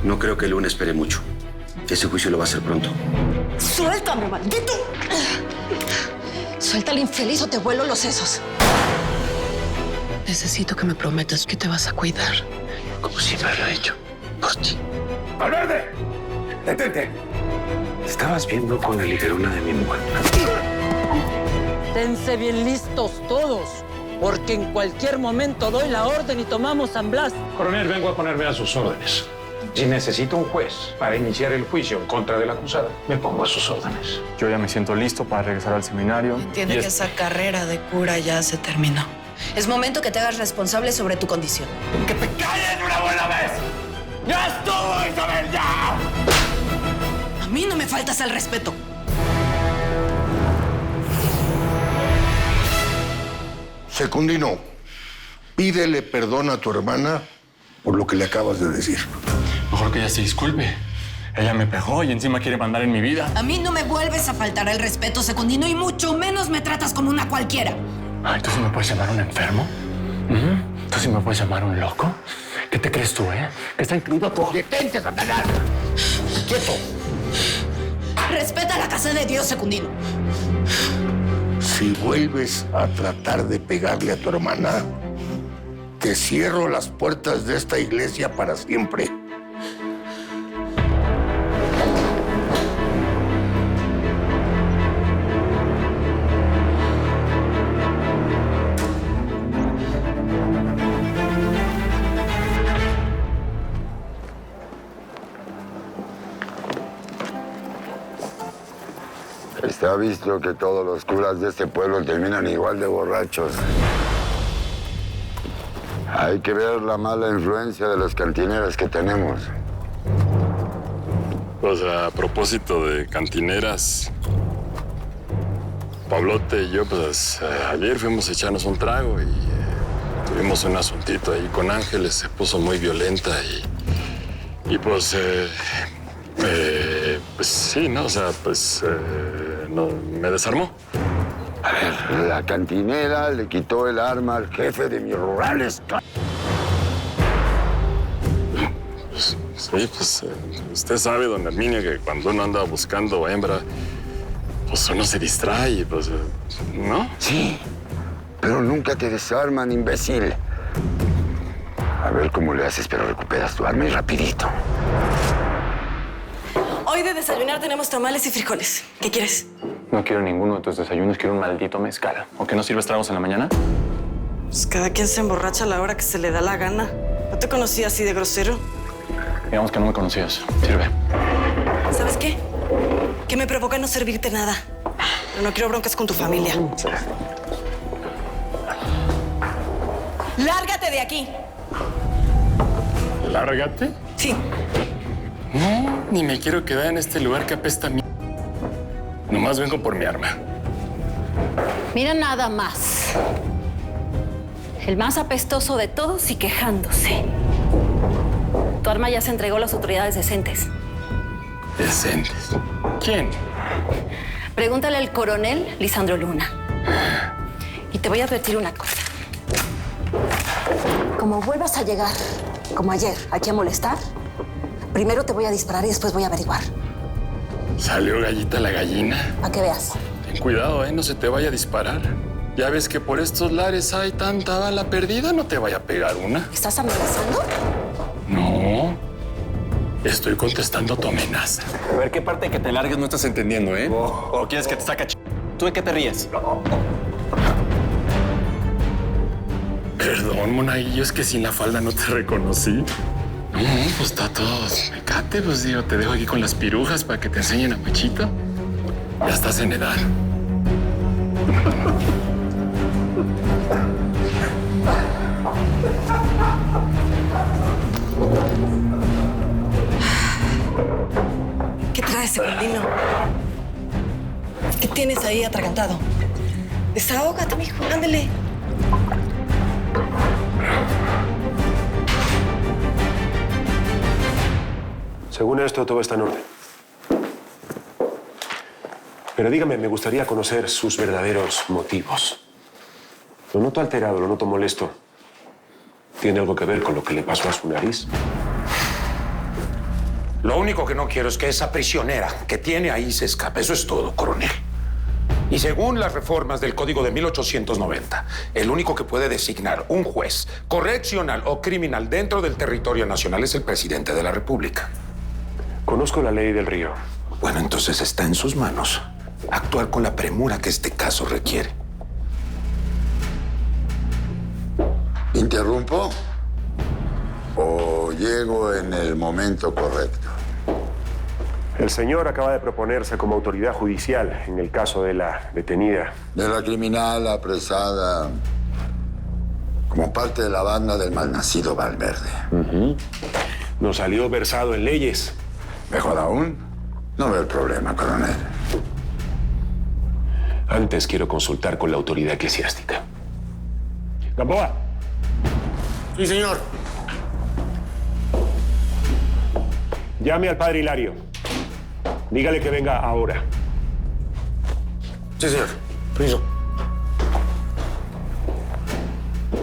No creo que Luna espere mucho. Ese juicio lo va a hacer pronto. ¡Suéltame, maldito! Suelta al infeliz o te vuelo los sesos. Necesito que me prometas que te vas a cuidar. Como siempre lo he hecho. Por ti. ¡Valverde! ¡Detente! Estabas viendo con la ligerona de mi mujer. Esténse bien listos todos, porque en cualquier momento doy la orden y tomamos San Blas. Coronel, vengo a ponerme a sus órdenes. Si necesito un juez para iniciar el juicio en contra de la acusada, me pongo a sus órdenes. Yo ya me siento listo para regresar al seminario. Entiende que esa carrera de cura ya se terminó. Es momento que te hagas responsable sobre tu condición. ¡Que te calles de una buena vez! ¡Ya estuvo, Isabel, ya! A mí no me faltas el respeto. Secundino, pídele perdón a tu hermana por lo que le acabas de decir. Mejor que ella se disculpe. Ella me pegó y encima quiere mandar en mi vida. A mí no me vuelves a faltar el respeto, Secundino, y mucho menos me tratas como una cualquiera. Ay, ¿tú sí me puedes llamar un enfermo? ¿Tú sí me puedes llamar un loco? ¿Qué te crees tú, Que está incluido todo. ¡Detente, Satanás! ¡Quieto! Respeta la casa de Dios, Secundino. Si vuelves a tratar de pegarle a tu hermana, te cierro las puertas de esta iglesia para siempre. Está visto que todos los curas de este pueblo terminan igual de borrachos. Hay que ver la mala influencia de las cantineras que tenemos. Pues a propósito de cantineras, Pablote y yo, pues ayer fuimos a echarnos un trago y tuvimos un asuntito ahí con Ángeles. Se puso muy violenta y pues sí, ¿no? O sea, pues no, me desarmó. A ver, la cantinera le quitó el arma al jefe de mis rurales. Sí, pues usted sabe, don Herminio, que cuando uno anda buscando hembra, pues uno se distrae, pues, ¿no? Sí, pero nunca te desarman, imbécil. A ver cómo le haces, pero recuperas tu arma y rapidito. Hoy de desayunar tenemos tamales y frijoles. ¿Qué quieres? No quiero ninguno de tus desayunos, quiero un maldito mezcal. ¿O que no sirves tragos en la mañana? Pues cada quien se emborracha a la hora que se le da la gana. ¿No te conocí así de grosero? Digamos que no me conocías. Sirve. ¿Sabes qué? Que me provoca no servirte nada. Pero no quiero broncas con tu familia. Sí. ¡Lárgate de aquí! ¿Lárgate? Sí. No, ni me quiero quedar en este lugar que apesta a mí. Nomás vengo por mi arma. Mira nada más. El más apestoso de todos y quejándose. Tu arma ya se entregó a las autoridades decentes. ¿Decentes? ¿Quién? Pregúntale al coronel Lisandro Luna. Y te voy a advertir una cosa. Como vuelvas a llegar, como ayer, aquí a molestar, primero te voy a disparar y después voy a averiguar. ¿Salió gallita la gallina? Para que veas. Ten cuidado, no se te vaya a disparar. Ya ves que por estos lares hay tanta bala perdida, no te vaya a pegar una. ¿Estás amenazando? No. Estoy contestando tu amenaza. A ver, ¿qué parte de que te largues no estás entendiendo, ¿O quieres que te saca ¿Tú de qué te ríes? Perdón, monaguillo, es que sin la falda no te reconocí. No, pues está todo mecate, pues digo, te dejo aquí con las pirujas para que te enseñen a Machito. Ya estás en edad. ¿Qué traes, Secundino? ¿Qué tienes ahí atragantado? Desahógate, mijo, ándale. Según esto, todo está en orden. Pero dígame, me gustaría conocer sus verdaderos motivos. Lo noto alterado, lo noto molesto. ¿Tiene algo que ver con lo que le pasó a su nariz? Lo único que no quiero es que esa prisionera que tiene ahí se escape. Eso es todo, coronel. Y según las reformas del Código de 1890, el único que puede designar un juez correccional o criminal dentro del territorio nacional es el presidente de la República. Conozco la ley del río. Bueno, entonces está en sus manos actuar con la premura que este caso requiere. ¿Interrumpo? ¿O llego en el momento correcto? El señor acaba de proponerse como autoridad judicial en el caso de la detenida. De la criminal apresada como parte de la banda del malnacido Valverde. Nos salió versado en leyes. Mejor aún, no veo el problema, coronel. Antes quiero consultar con la autoridad eclesiástica. Gamboa. Sí, señor. Llame al padre Hilario. Dígale que venga ahora. Sí, señor. Permiso.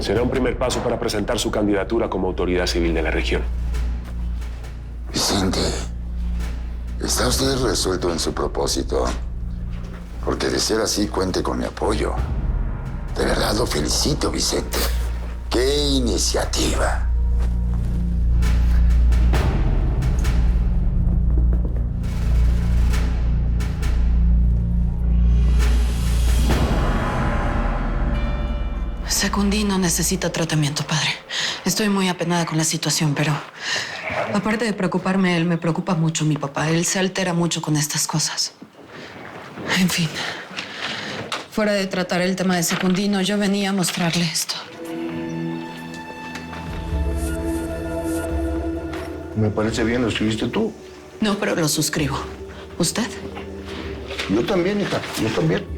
Será un primer paso para presentar su candidatura como autoridad civil de la región. Vicente, ¿está usted resuelto en su propósito? Porque de ser así, cuente con mi apoyo. De verdad lo felicito, Vicente. ¡Qué iniciativa! Secundino necesita tratamiento, padre. Estoy muy apenada con la situación, pero aparte de preocuparme él, me preocupa mucho mi papá. Él se altera mucho con estas cosas. En fin, fuera de tratar el tema de Secundino, yo venía a mostrarle esto. Me parece bien, lo escribiste tú. No, pero lo suscribo. ¿Usted? Yo también, hija, yo también.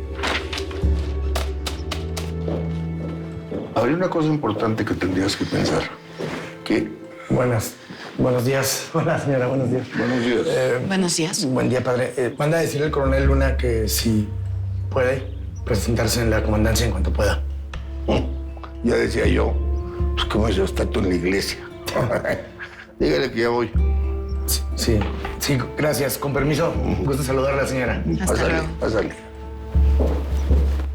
Habría una cosa importante que tendrías que pensar. Que... Buenos días. Hola, señora, buenos días. Buenos días. Buenos días. Buen día, padre. Manda a decirle al coronel Luna que si puede presentarse en la comandancia en cuanto pueda. Ya decía yo, pues como yo está tú en la iglesia. Dígale que ya voy. Sí, gracias. Con permiso, gusto saludarla, señora. Pásale.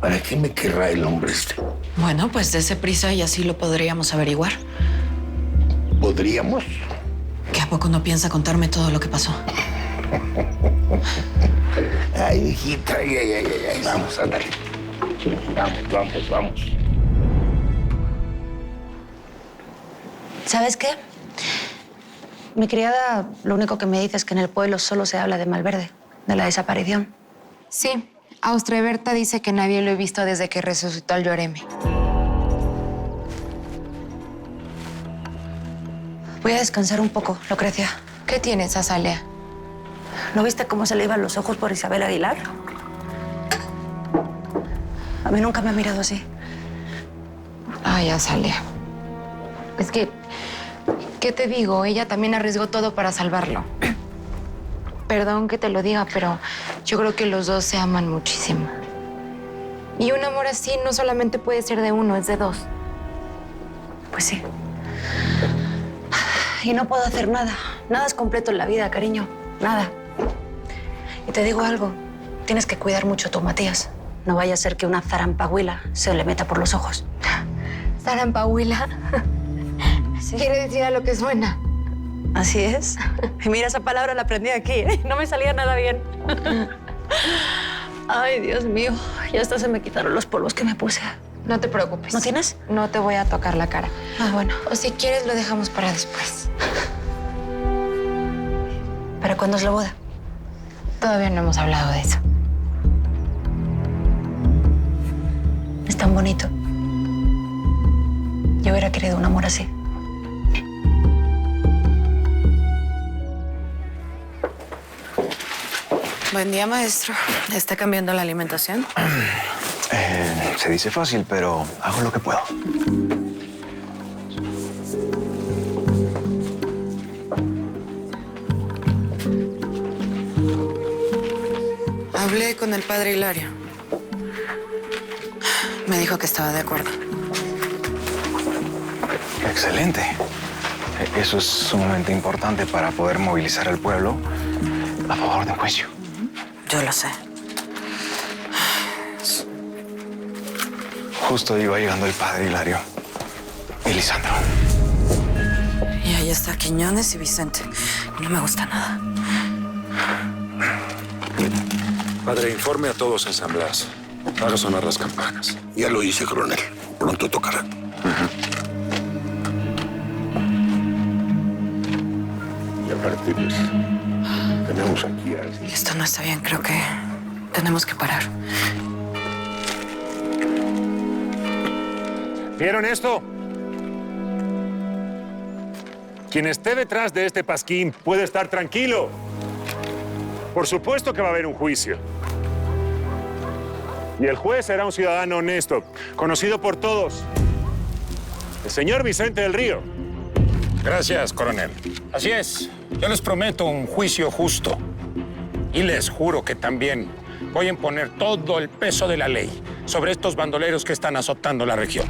¿Para qué me querrá el hombre este? Bueno, pues dése prisa y así lo podríamos averiguar. ¿Podríamos? ¿Que a poco no piensa contarme todo lo que pasó? Ay, hijita, ay. Vamos, ándale. Vamos. ¿Sabes qué? Mi criada lo único que me dice es que en el pueblo solo se habla de Malverde, de la desaparición. Sí, Austreberta dice que nadie lo ha visto desde que resucitó al Lloreme. Voy a descansar un poco, Lucrecia. ¿Qué tienes, Azalea? ¿No viste cómo se le iban los ojos por Isabel Aguilar? A mí nunca me ha mirado así. Ay, Azalea. Es que, ¿qué te digo? Ella también arriesgó todo para salvarlo. Perdón que te lo diga, pero yo creo que los dos se aman muchísimo. Y un amor así no solamente puede ser de uno, es de dos. Pues sí. Y no puedo hacer nada. Nada es completo en la vida, cariño. Nada. Y te digo algo. Tienes que cuidar mucho a tu Matías. No vaya a ser que una zarampahuila se le meta por los ojos. ¿Zarampahuila? Sí. Quiere decir a lo que suena. Así es. Y mira, esa palabra la aprendí aquí, ¿eh? No me salía nada bien. Ay, Dios mío. Ya hasta se me quitaron los polvos que me puse. No te preocupes. ¿No tienes? No te voy a tocar la cara. Ah, bueno. O si quieres, lo dejamos para después. ¿Para cuándo es la boda? Todavía no hemos hablado de eso. Es tan bonito. Yo hubiera querido un amor así. Buen día, maestro. ¿Está cambiando la alimentación? Se dice fácil, pero hago lo que puedo. Hablé con el padre Hilario. Me dijo que estaba de acuerdo. Excelente. Eso es sumamente importante para poder movilizar al pueblo a favor del juicio. Yo lo sé. Justo iba llegando el padre Hilario y Lisandro. Y ahí está Quiñones y Vicente. No me gusta nada. Padre, informe a todos en San Blas. Haga sonar las campanas. Ya lo hice, coronel. Pronto tocará. Y aparte, pues, tenemos aquí a... Esto no está bien. Creo que tenemos que parar. ¿Vieron esto? Quien esté detrás de este pasquín puede estar tranquilo. Por supuesto que va a haber un juicio. Y el juez será un ciudadano honesto, conocido por todos. El señor Vicente del Río. Gracias, coronel. Así es. Yo les prometo un juicio justo. Y les juro que también voy a imponer todo el peso de la ley sobre estos bandoleros que están azotando la región.